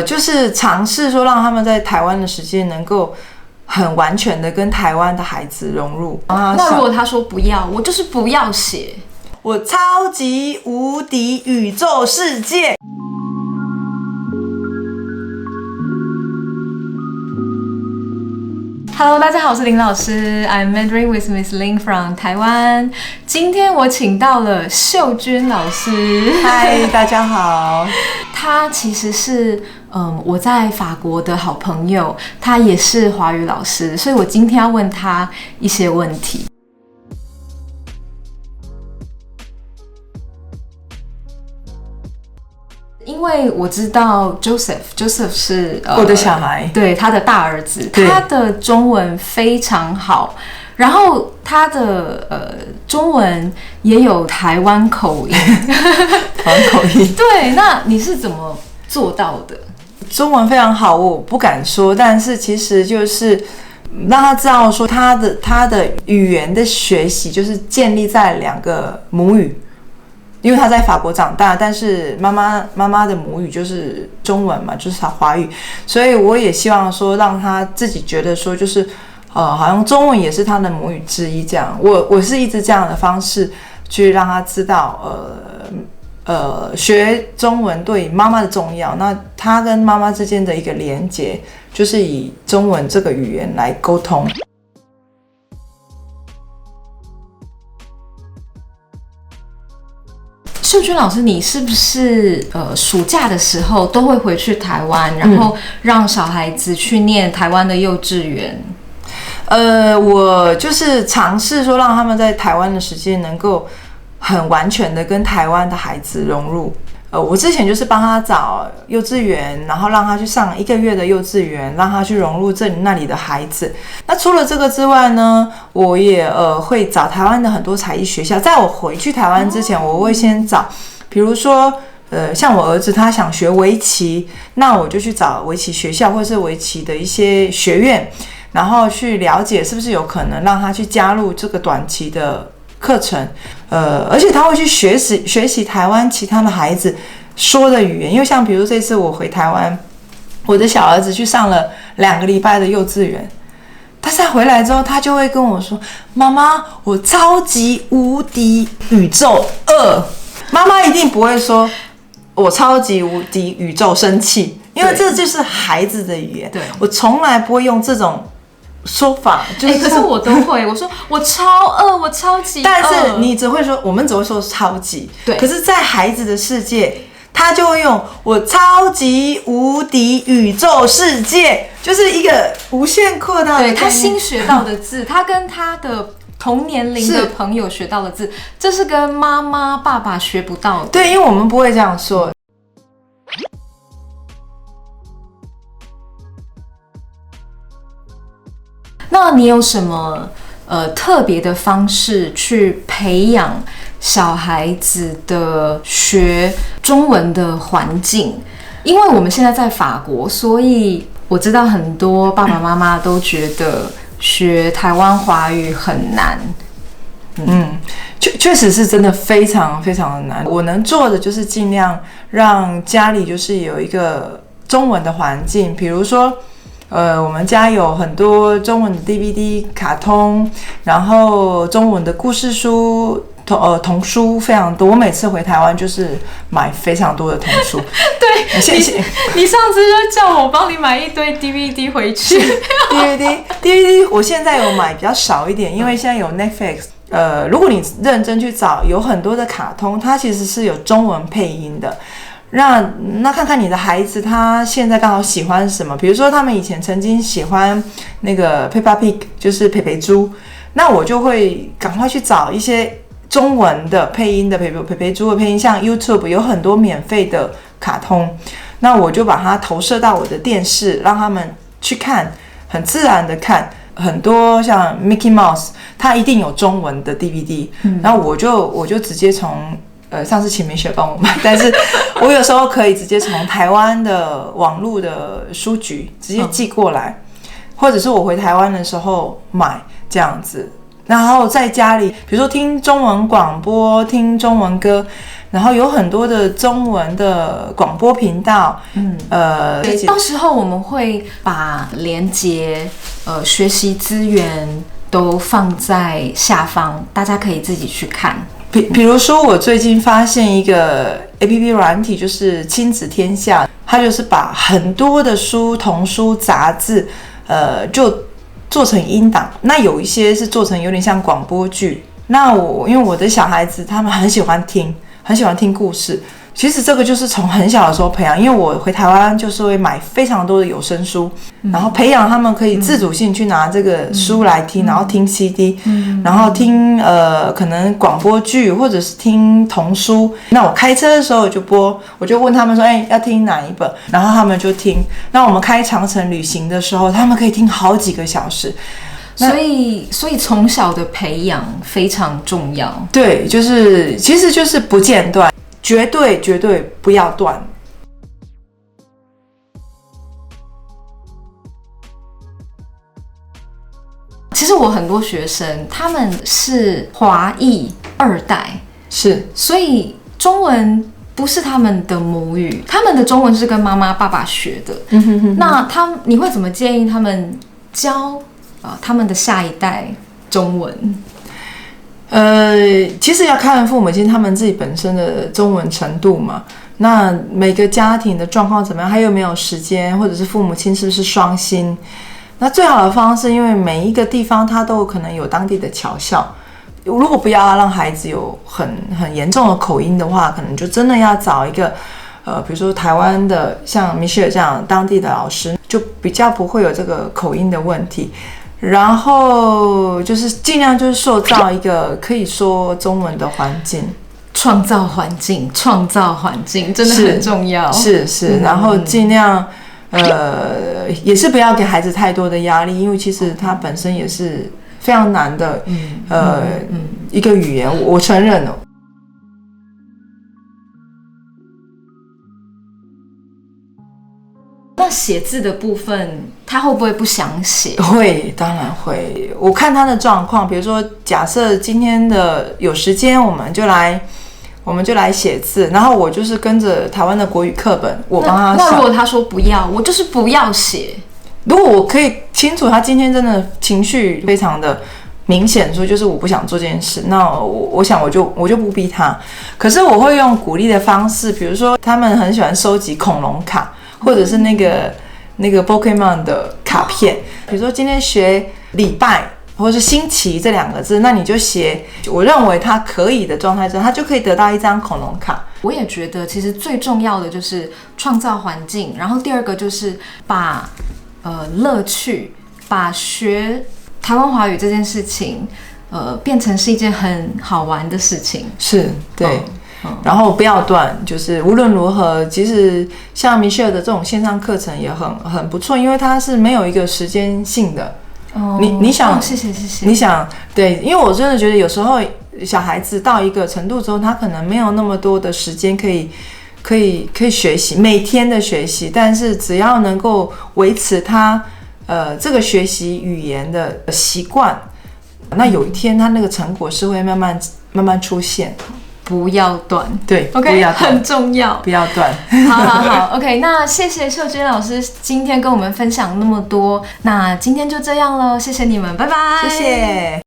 就是尝试说让他们在台湾的时间能够很完全的跟台湾的孩子融入。那如果他说不要，我就是不要写，我超级无敌宇宙世界。Hello， 大家好，我是林老师 ，I'm Mandarin with Miss Lin from 台湾。今天我请到了秀君老师。嗨，大家好。他其实是我在法国的好朋友，他也是华语老师，所以我今天要问他一些问题。因为我知道 Joseph 是我的小孩，对，他的大儿子，他的中文非常好，然后他的中文也有台湾口音，台湾口音。对，那你是怎么做到的？中文非常好，我不敢说，但是其实就是让他知道说他的语言的学习就是建立在2个母语。因为他在法国长大，但是妈妈的母语就是中文嘛，就是他华语，所以我也希望说让他自己觉得说就是好像中文也是他的母语之一这样。我是一直这样的方式去让他知道学中文对妈妈的重要，那他跟妈妈之间的一个连结就是以中文这个语言来沟通。秀君老师，你是不是暑假的时候都会回去台湾，然后让小孩子去念台湾的幼稚园？我就是尝试说让他们在台湾的时间能够很完全的跟台湾的孩子融入。我之前就是帮他找幼稚园，然后让他去上1个月的幼稚园，让他去融入那里的孩子。那除了这个之外呢，我也会找台湾的很多才艺学校。在我回去台湾之前，我会先找，比如说像我儿子他想学围棋，那我就去找围棋学校或者是围棋的一些学院，然后去了解是不是有可能让他去加入这个短期的课程，而且他会去学习台湾其他的孩子说的语言，因为像比如这次我回台湾，我的小儿子去上了2个礼拜的幼稚园，但是他回来之后，他就会跟我说：“妈妈，我超级无敌宇宙2。”妈妈一定不会说“我超级无敌宇宙生气”，因为这就是孩子的语言。对，我从来不会用这种说法，可是我都会，我说我超饿，我超级饿，但是你只会说，我们只会说超级，对。可是，在孩子的世界，他就会用我超级无敌宇宙世界，就是一个无限扩大的。对，他新学到的字，他跟他的同年龄的朋友学到的字，这是跟妈妈、爸爸学不到的。对，因为我们不会这样说。那你有什么特别的方式去培养小孩子的学中文的环境？因为我们现在在法国，所以我知道很多爸爸妈妈都觉得学台湾华语很难。确实是真的非常非常的难。我能做的就是尽量让家里就是有一个中文的环境，比如说我们家有很多中文的 DVD 卡通，然后中文的故事书、童书非常多。我每次回台湾就是买非常多的童书。对，谢谢。你上次就叫我帮你买一堆 DVD 回去。DVD 我现在有买比较少一点，因为现在有 Netflix。如果你认真去找，有很多的卡通，它其实是有中文配音的。那看看你的孩子他现在刚好喜欢什么，比如说他们以前曾经喜欢那个 Peppa Pig， 就是佩佩猪，那我就会赶快去找一些中文的配音的佩佩猪的配音，像 YouTube 有很多免费的卡通，那我就把它投射到我的电视，让他们去看，很自然的看。很多像 Mickey Mouse， 它一定有中文的 DVD，然后我就直接从上次请美雪帮我买，但是我有时候可以直接从台湾的网络的书局直接寄过来，或者是我回台湾的时候买这样子，然后在家里比如说听中文广播、听中文歌，然后有很多的中文的广播频道，到时候我们会把连结学习资源都放在下方，大家可以自己去看。比如说，我最近发现一个 APP 软体，就是亲子天下，它就是把很多的书、童书、杂志，就做成音档。那有一些是做成有点像广播剧。那因为我的小孩子他们很喜欢听故事。其实这个就是从很小的时候培养，因为我回台湾就是会买非常多的有声书，然后培养他们可以自主性去拿这个书来听，然后听 CD，然后听可能广播剧或者是听童书。那我开车的时候就播，我就问他们说，要听哪一本，然后他们就听。那我们开长程旅行的时候，他们可以听好几个小时。所以从小的培养非常重要。对，其实就是不间断。绝对不要断。其实我很多学生他们是华裔2代，是，所以中文不是他们的母语，他们的中文是跟妈妈爸爸学的。那你会怎么建议他们教他们的下一代中文？其实要看父母亲他们自己本身的中文程度嘛。那每个家庭的状况怎么样，还有没有时间，或者是父母亲是不是双薪？那最好的方式，因为每一个地方它都有可能有当地的侨校。如果不要让孩子有很严重的口音的话，可能就真的要找一个比如说台湾的像 Michelle 这样当地的老师，就比较不会有这个口音的问题。然后就是尽量就是塑造一个可以说中文的环境，创造环境真的很重要。是，然后尽量也是不要给孩子太多的压力，因为其实它本身也是非常难的一个语言，我承认了。那写字的部分，他会不会不想写？会，当然会。我看他的状况，比如说，假设今天的有时间，我们就来写字，然后我就是跟着台湾的国语课本，我帮他上。那如果他说不要，我就是不要写。如果我可以清楚他今天真的情绪非常的明显，说就是我不想做这件事，那我想我就不逼他。可是我会用鼓励的方式，比如说他们很喜欢收集恐龙卡。或者是那个 Pokemon 的卡片，比如说今天学礼拜或者是星期这2个字，那你就写我认为他可以的状态之后，他就可以得到一张恐龙卡。我也觉得其实最重要的就是创造环境，然后第2个就是把乐趣，把学台湾华语这件事情变成是一件很好玩的事情。是，对。然后不要断，就是无论如何，其实像 Michelle 的这种线上课程也很不错，因为它是没有一个时间性的。你想，谢谢。你想，对，因为我真的觉得有时候小孩子到一个程度之后，他可能没有那么多的时间可以学习，每天的学习，但是只要能够维持他这个学习语言的习惯，那有一天他那个成果是会慢慢出现。不要断，对 ，OK， 不要断，很重要，不要断。好 ，OK， 那谢谢秀娟老师今天跟我们分享那么多，那今天就这样咯，谢谢你们，拜拜，谢谢。